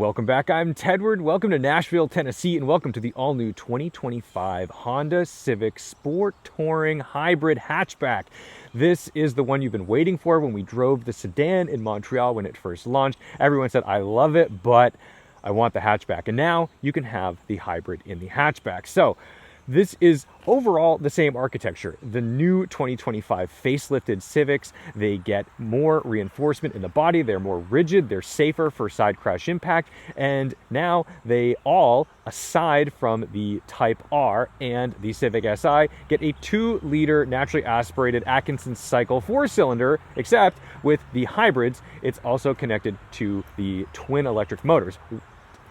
Welcome back, I'm Tedward. Welcome to Nashville, Tennessee, and welcome to the all-new 2025 Honda Civic Sport Touring Hybrid Hatchback. This is the one you've been waiting for. When we drove the sedan in Montreal when it first launched, everyone said, I love it, but I want the hatchback. And now you can have the hybrid in the hatchback. So this is overall the same architecture. The new 2025 facelifted Civics, they get more reinforcement in the body, they're more rigid, they're safer for side crash impact, and now they all, aside from the Type R and the Civic Si, get a 2-liter naturally aspirated Atkinson cycle 4-cylinder, except with the hybrids, it's also connected to the twin electric motors.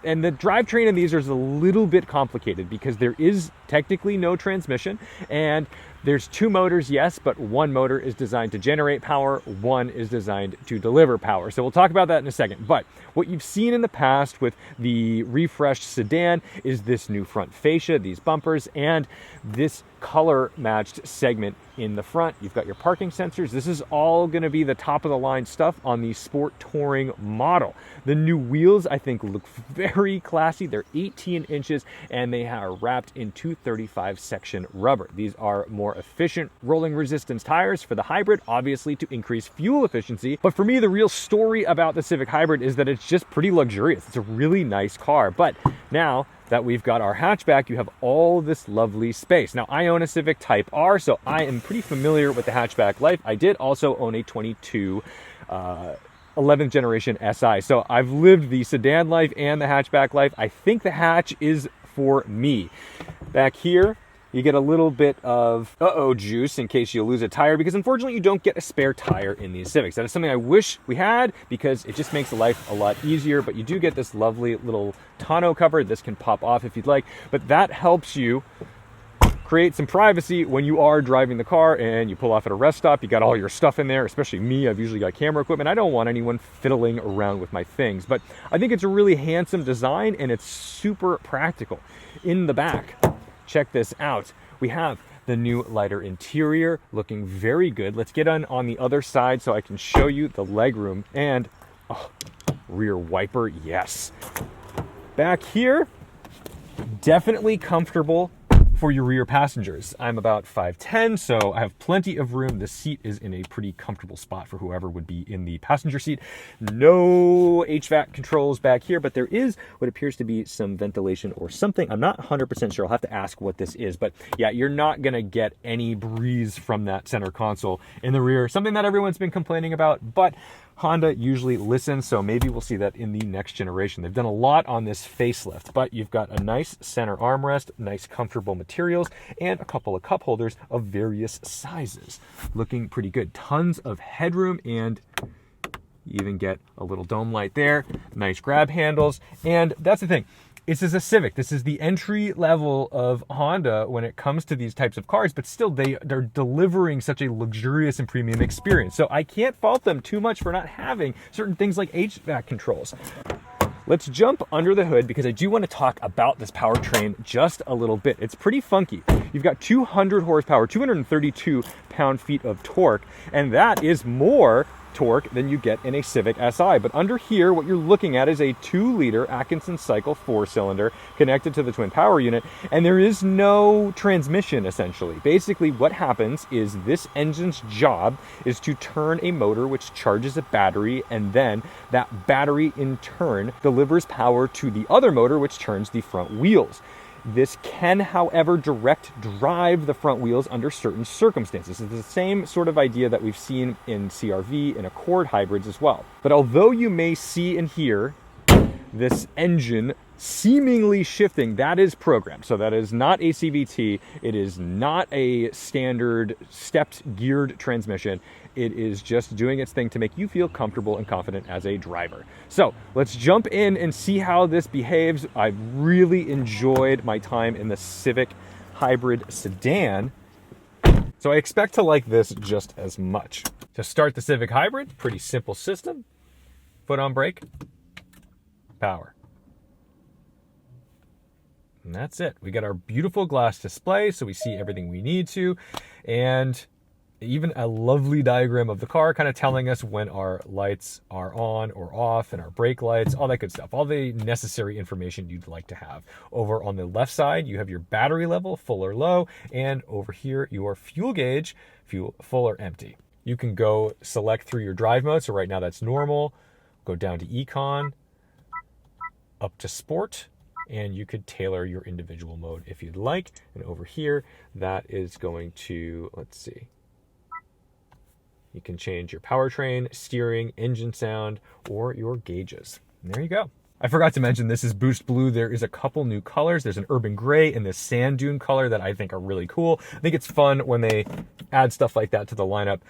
And the drivetrain in these is a little bit complicated because there is technically no transmission, and there's 2 motors, yes, but one motor is designed to generate power, one is designed to deliver power. So we'll talk about that in a second. But what you've seen in the past with the refreshed sedan is this new front fascia, these bumpers, and this color-matched segment in the front. You've got your parking sensors. This is all going to be the top-of-the-line stuff on the Sport Touring model. The new wheels, I think, look very classy. They're 18 inches, and they are wrapped in 235-section rubber. These are more efficient rolling resistance tires for the hybrid, obviously to increase fuel efficiency. But for me, the real story about the Civic Hybrid is that it's just pretty luxurious. It's a really nice car. But now that we've got our hatchback, you have all this lovely space. Now, I own a Civic Type R, so I am pretty familiar with the hatchback life. I did also own a 22 11th generation SI. So I've lived the sedan life and the hatchback life. I think the hatch is for me. Back here, you get a little bit of juice in case you lose a tire, because unfortunately you don't get a spare tire in these Civics. That is something I wish we had because it just makes life a lot easier, but you do get this lovely little tonneau cover. This can pop off if you'd like, but that helps you create some privacy when you are driving the car and you pull off at a rest stop. You got all your stuff in there, especially me. I've usually got camera equipment. I don't want anyone fiddling around with my things, but I think it's a really handsome design and it's super practical. In the back, check this out. We have the new lighter interior looking very good. Let's get on the other side so I can show you the legroom and rear wiper. Yes. Back here, definitely comfortable for your rear passengers. I'm about 5'10", so I have plenty of room. The seat is in a pretty comfortable spot for whoever would be in the passenger seat. No HVAC controls back here, but there is what appears to be some ventilation or something. I'm not 100% sure. I'll have to ask what this is, but yeah, you're not gonna get any breeze from that center console in the rear, something that everyone's been complaining about, but Honda usually listens, so maybe we'll see that in the next generation. They've done a lot on this facelift, but you've got a nice center armrest, nice comfortable materials, and a couple of cup holders of various sizes. Looking pretty good. Tons of headroom, and you even get a little dome light there. Nice grab handles, and that's the thing. This is a Civic. This is the entry level of Honda when it comes to these types of cars, but still they're delivering such a luxurious and premium experience. So I can't fault them too much for not having certain things like HVAC controls. Let's jump under the hood because I do want to talk about this powertrain just a little bit. It's pretty funky. You've got 200 horsepower, 232 pound-feet of torque, and that is more torque than you get in a Civic Si. But under here, what you're looking at is a 2-liter Atkinson cycle 4-cylinder connected to the twin power unit, and there is no transmission, essentially. Basically, what happens is this engine's job is to turn a motor which charges a battery, and then that battery in turn delivers power to the other motor which turns the front wheels. This can, however, direct drive the front wheels under certain circumstances. It's the same sort of idea that we've seen in CR-V and Accord hybrids as well. But although you may see and hear this engine seemingly shifting, that is programmed. So that is not a CVT. It is not a standard stepped geared transmission. It is just doing its thing to make you feel comfortable and confident as a driver. So let's jump in and see how this behaves. I really enjoyed my time in the Civic Hybrid sedan, so I expect to like this just as much. To start the Civic Hybrid, pretty simple system. Foot on brake, power. And that's it. We got our beautiful glass display, so we see everything we need to. And even a lovely diagram of the car kind of telling us when our lights are on or off and our brake lights, all that good stuff, all the necessary information you'd like to have. Over on the left side, you have your battery level, full or low, and over here, your fuel gauge, full or empty. You can go select through your drive mode. So right now that's normal, go down to Econ, up to Sport, and you could tailor your individual mode if you'd like. And over here, that is going to, let's see, you can change your powertrain, steering, engine sound, or your gauges. And there you go. I forgot to mention this is Boost Blue. There is a couple new colors. There's an urban gray and this sand dune color that I think are really cool. I think it's fun when they add stuff like that to the lineup.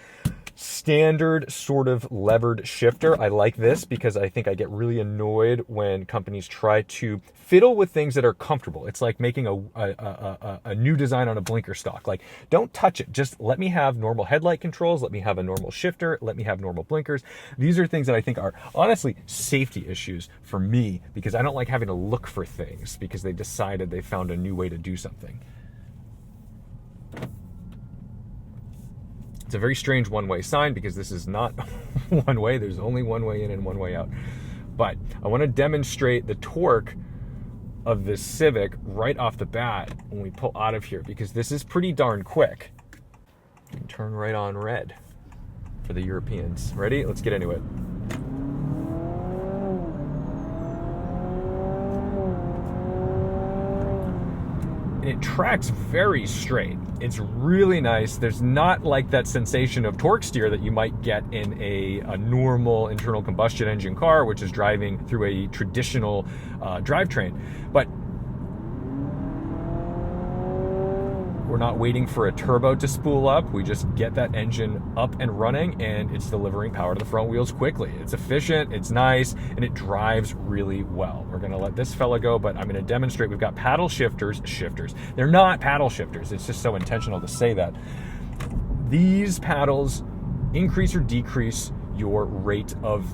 Standard sort of levered shifter. I like this because I think I get really annoyed when companies try to fiddle with things that are comfortable. It's like making a new design on a blinker stock. Like, don't touch it. Just let me have normal headlight controls. Let me have a normal shifter. Let me have normal blinkers. These are things that I think are honestly safety issues for me because I don't like having to look for things because they decided they found a new way to do something. It's a very strange one-way sign because this is not one way. There's only one way in and one way out. But I want to demonstrate the torque of this Civic right off the bat when we pull out of here because this is pretty darn quick. You can turn right on red for the Europeans. Ready? Let's get into it. And it tracks very straight. It's really nice. There's not like that sensation of torque steer that you might get in a normal internal combustion engine car, which is driving through a traditional drivetrain. But we're not waiting for a turbo to spool up. We just get that engine up and running and it's delivering power to the front wheels quickly. It's efficient, it's nice, and it drives really well. We're gonna let this fella go, but I'm gonna demonstrate. We've got paddle shifters. They're not paddle shifters. It's just so intentional to say that. These paddles increase or decrease your rate of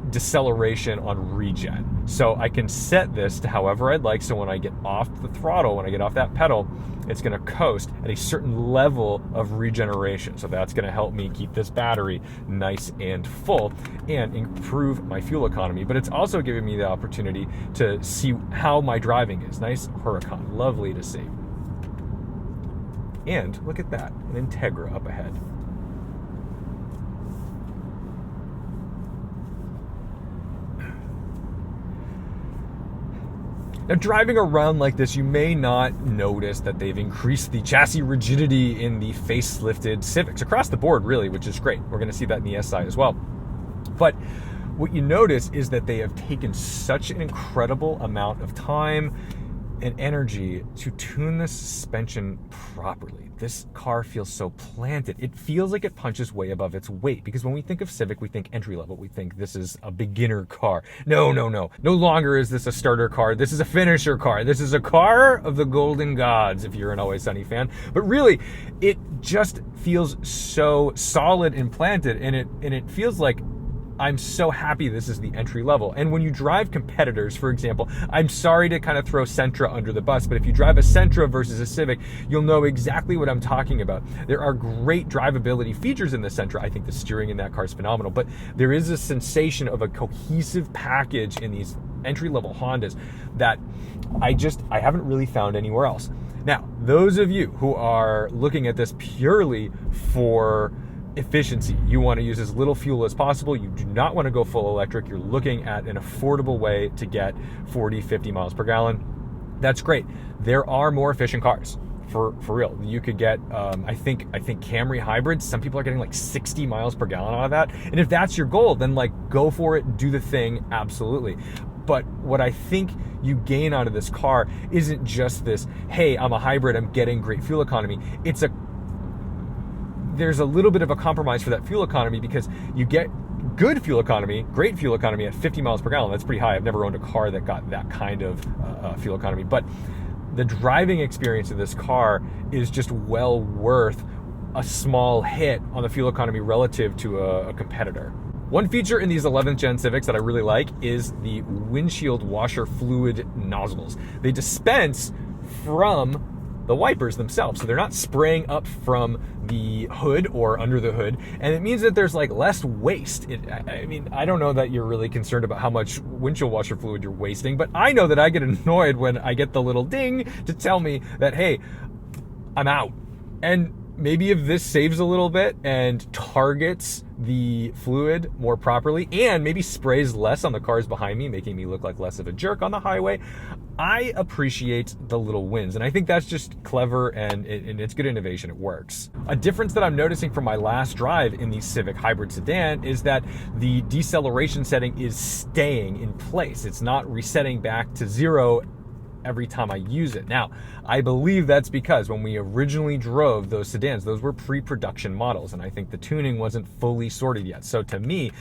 deceleration on regen. So I can set this to however I'd like. So when I get off the throttle, when I get off that pedal, it's going to coast at a certain level of regeneration. So that's going to help me keep this battery nice and full and improve my fuel economy. But it's also giving me the opportunity to see how my driving is. Nice Huracan, lovely to see. And look at that, an Integra up ahead. Now, driving around like this, you may not notice that they've increased the chassis rigidity in the facelifted Civics across the board, really, which is great. We're going to see that in the SI as well. But what you notice is that they have taken such an incredible amount of time and energy to tune the suspension properly. This car feels so planted. It feels like it punches way above its weight because when we think of Civic, we think entry level. We think this is a beginner car. No. No longer is this a starter car. This is a finisher car. This is a car of the golden gods, if you're an Always Sunny fan. But really, it just feels so solid and planted, and it feels like I'm so happy this is the entry level. And when you drive competitors, for example, I'm sorry to kind of throw Sentra under the bus, but if you drive a Sentra versus a Civic, you'll know exactly what I'm talking about. There are great drivability features in the Sentra. I think the steering in that car is phenomenal, but there is a sensation of a cohesive package in these entry-level Hondas that I haven't really found anywhere else. Now, those of you who are looking at this purely for efficiency, you want to use as little fuel as possible, you do not want to go full electric, you're looking at an affordable way to get 40, 50 miles per gallon, that's great. There are more efficient cars, for real. You could get, I think Camry hybrids, some people are getting like 60 miles per gallon out of that. And if that's your goal, then like go for it, do the thing, absolutely. But what I think you gain out of this car isn't just this, hey, I'm a hybrid, I'm getting great fuel economy. There's a little bit of a compromise for that fuel economy because you get good fuel economy, great fuel economy at 50 miles per gallon. That's pretty high. I've never owned a car that got that kind of fuel economy, but the driving experience of this car is just well worth a small hit on the fuel economy relative to a competitor. One feature in these 11th gen Civics that I really like is the windshield washer fluid nozzles. They dispense from the wipers themselves. So they're not spraying up from the hood or under the hood. And it means that there's like less waste. I mean, I don't know that you're really concerned about how much windshield washer fluid you're wasting, but I know that I get annoyed when I get the little ding to tell me that, hey, I'm out. And maybe if this saves a little bit and targets the fluid more properly and maybe sprays less on the cars behind me, making me look like less of a jerk on the highway, I appreciate the little wins. And I think that's just clever and it's good innovation. It works. A difference that I'm noticing from my last drive in the Civic hybrid sedan is that the deceleration setting is staying in place. It's not resetting back to 0 every time I use it. Now, I believe that's because when we originally drove those sedans, those were pre-production models, and I think the tuning wasn't fully sorted yet. So to me,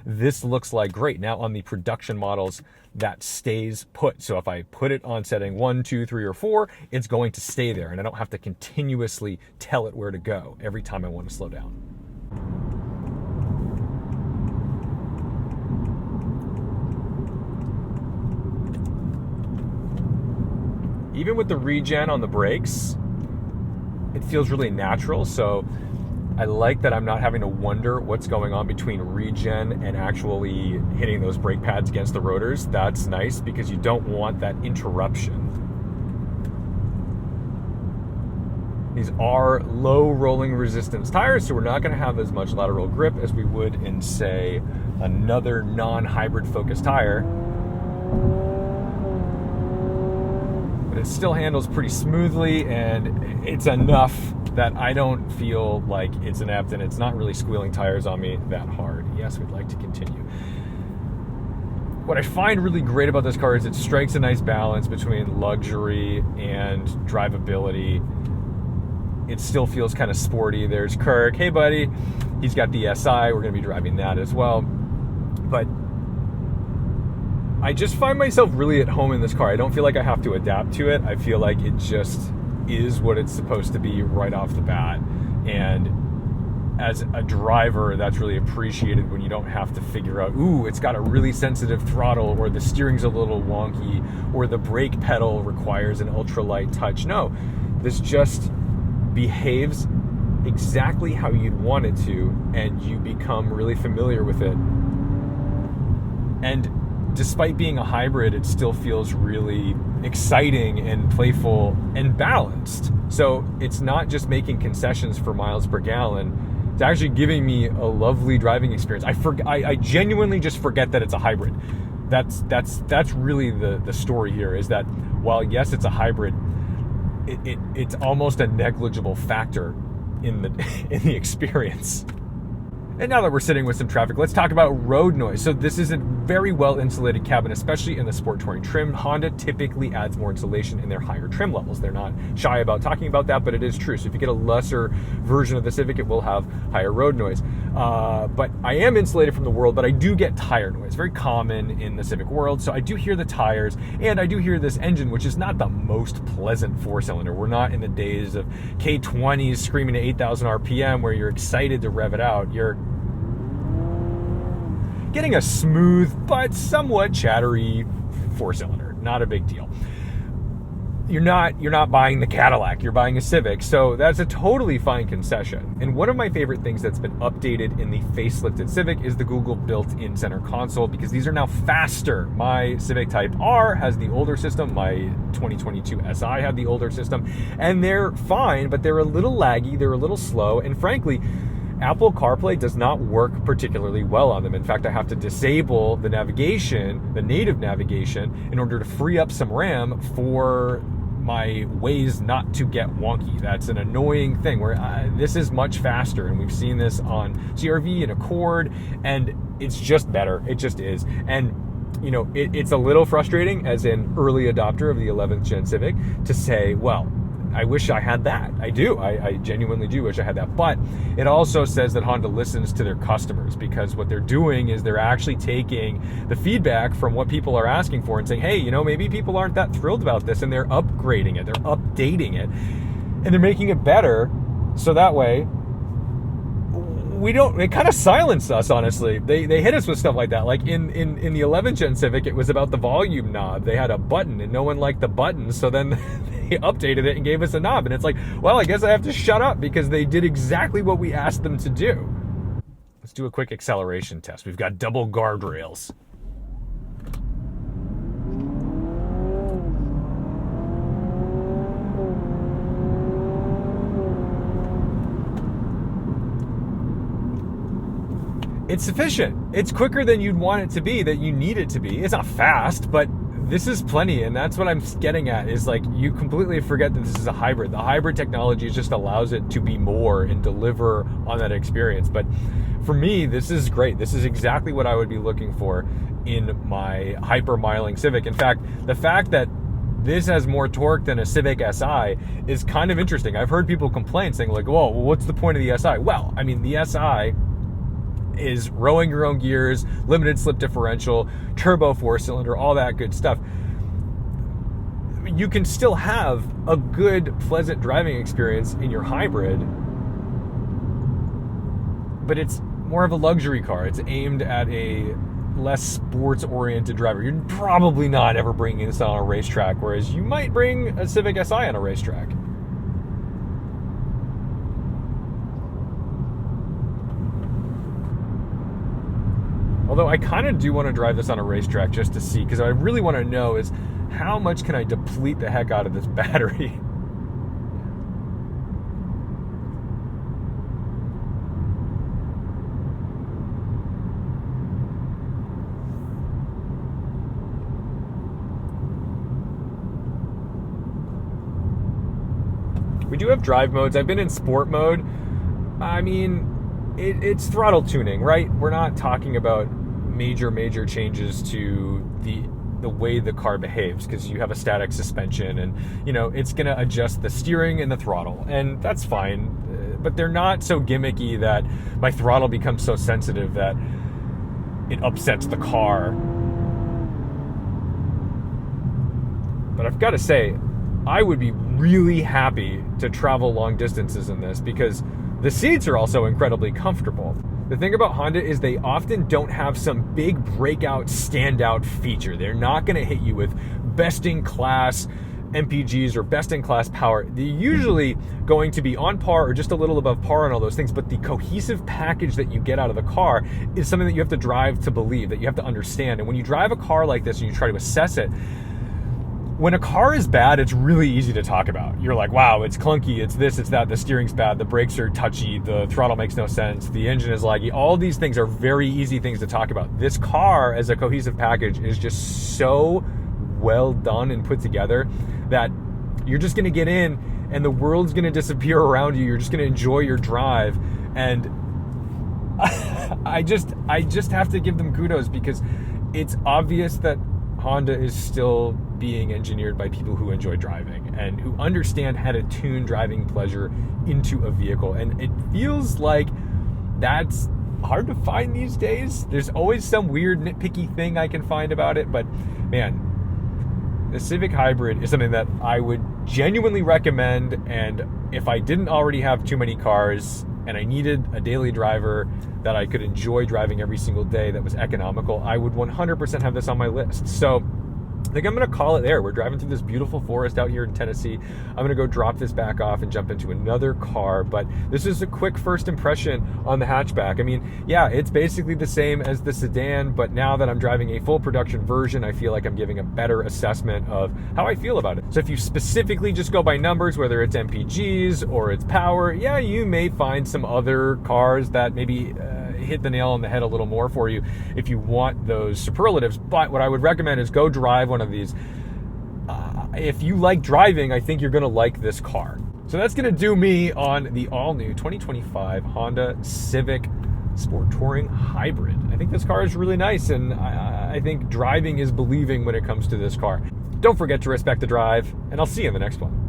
this looks like great. Now on the production models, that stays put. So if I put it on setting 1, 2, 3, or 4, it's going to stay there, and I don't have to continuously tell it where to go every time I want to slow down. Even with the regen on the brakes, it feels really natural. So I like that I'm not having to wonder what's going on between regen and actually hitting those brake pads against the rotors. That's nice because you don't want that interruption. These are low rolling resistance tires, so we're not going to have as much lateral grip as we would in, say, another non-hybrid focused tire. But it still handles pretty smoothly, and it's enough that I don't feel like it's inept, and it's not really squealing tires on me that hard. Yes, we'd like to continue. What I find really great about this car is it strikes a nice balance between luxury and drivability. It still feels kind of sporty. There's Kirk. Hey, buddy. He's got the SI. We're going to be driving that as well. But I just find myself really at home in this car. I don't feel like I have to adapt to it. I feel like it just is what it's supposed to be right off the bat. And as a driver, that's really appreciated when you don't have to figure out, ooh, it's got a really sensitive throttle, or the steering's a little wonky, or the brake pedal requires an ultralight touch. No, this just behaves exactly how you'd want it to, and you become really familiar with it. And despite being a hybrid, it still feels really exciting and playful and balanced. So it's not just making concessions for miles per gallon. It's actually giving me a lovely driving experience. I genuinely just forget that it's a hybrid. That's really the story here, is that while yes, it's a hybrid, it's almost a negligible factor in the experience. And now that we're sitting with some traffic, let's talk about road noise. So this is a very well insulated cabin, especially in the Sport Touring trim. Honda typically adds more insulation in their higher trim levels. They're not shy about talking about that, but it is true. So if you get a lesser version of the Civic, it will have higher road noise. But I am insulated from the world, but I do get tire noise. Very common in the Civic world. So I do hear the tires, and I do hear this engine, which is not the most pleasant four-cylinder. We're not in the days of K20s screaming at 8,000 RPM where you're excited to rev it out. You're getting a smooth but somewhat chattery four-cylinder. Not a big deal. You're not buying the Cadillac, you're buying a Civic, so that's a totally fine concession. And one of my favorite things that's been updated in the facelifted Civic is the Google built-in center console, because these are now faster. My Civic Type R has the older system, my 2022 SI had the older system, and they're fine, but they're a little laggy, they're a little slow, and frankly, Apple CarPlay does not work particularly well on them. In fact, I have to disable the navigation, the native navigation, in order to free up some RAM for my Waze not to get wonky. That's an annoying thing where this is much faster, and we've seen this on CR-V and Accord, and it's just better. It just is. And you know, it's a little frustrating as an early adopter of the 11th gen Civic to say, well, I wish I had that. I do. I genuinely do wish I had that. But it also says that Honda listens to their customers, because what they're doing is they're actually taking the feedback from what people are asking for and saying, hey, you know, maybe people aren't that thrilled about this, and they're upgrading it, they're updating it, and they're making it better. So that way, they kind of silence us, honestly. They hit us with stuff like that. Like in the 11th gen Civic, it was about the volume knob. They had a button and no one liked the button, so then updated it and gave us a knob. And it's like, well, I guess I have to shut up because they did exactly what we asked them to do. Let's do a quick acceleration test. We've got double guardrails. It's sufficient. It's quicker than you'd want it to be, that you need it to be. It's not fast, but this is plenty, and that's what I'm getting at, is like you completely forget that this is a hybrid. The hybrid technology just allows it to be more and deliver on that experience. But for me, this is great. This is exactly what I would be looking for in my hyper-miling Civic. In fact, the fact that this has more torque than a Civic Si is kind of interesting. I've heard people complain saying like, whoa, well, what's the point of the Si? Well, I mean, the Si is rowing your own gears, limited slip differential, turbo 4-cylinder, all that good stuff. You can still have a good, pleasant driving experience in your hybrid, but it's more of a luxury car. It's aimed at a less sports-oriented driver. You're probably not ever bringing this on a racetrack, whereas you might bring a Civic Si on a racetrack. Although I kind of do want to drive this on a racetrack just to see, because what I really want to know is how much can I deplete the heck out of this battery? We do have drive modes. I've been in sport mode. I mean, it's throttle tuning, right? We're not talking about major changes to the way the car behaves, because you have a static suspension and, you know, it's going to adjust the steering and the throttle, and that's fine. But they're not so gimmicky that my throttle becomes so sensitive that it upsets the car. But I've got to say, I would be really happy to travel long distances in this, because the seats are also incredibly comfortable. The thing about Honda is they often don't have some big breakout, standout feature. They're not going to hit you with best-in-class MPGs or best-in-class power. They're usually going to be on par or just a little above par on all those things, but the cohesive package that you get out of the car is something that you have to drive to believe, that you have to understand. And when you drive a car like this and you try to assess it, when a car is bad, it's really easy to talk about. You're like, wow, it's clunky, it's this, it's that, the steering's bad, the brakes are touchy, the throttle makes no sense, the engine is laggy. All these things are very easy things to talk about. This car as a cohesive package is just so well done and put together that you're just gonna get in and the world's gonna disappear around you. You're just gonna enjoy your drive. And I just have to give them kudos, because it's obvious that Honda is still being engineered by people who enjoy driving and who understand how to tune driving pleasure into a vehicle. And it feels like that's hard to find these days. There's always some weird nitpicky thing I can find about it, but man, the Civic Hybrid is something that I would genuinely recommend. And if I didn't already have too many cars and I needed a daily driver that I could enjoy driving every single day that was economical, I would 100% have this on my list. So I think I'm going to call it there. We're driving through this beautiful forest out here in Tennessee. I'm going to go drop this back off and jump into another car. But this is a quick first impression on the hatchback. I mean, yeah, it's basically the same as the sedan, but now that I'm driving a full production version, I feel like I'm giving a better assessment of how I feel about it. So if you specifically just go by numbers, whether it's MPGs or it's power, yeah, you may find some other cars that maybe hit the nail on the head a little more for you if you want those superlatives. But what I would recommend is go drive one of these. If you like driving, I think you're going to like this car. So that's going to do me on the all-new 2025 Honda Civic Sport Touring Hybrid. I think this car is really nice, and I think driving is believing when it comes to this car. Don't forget to respect the drive, and I'll see you in the next one.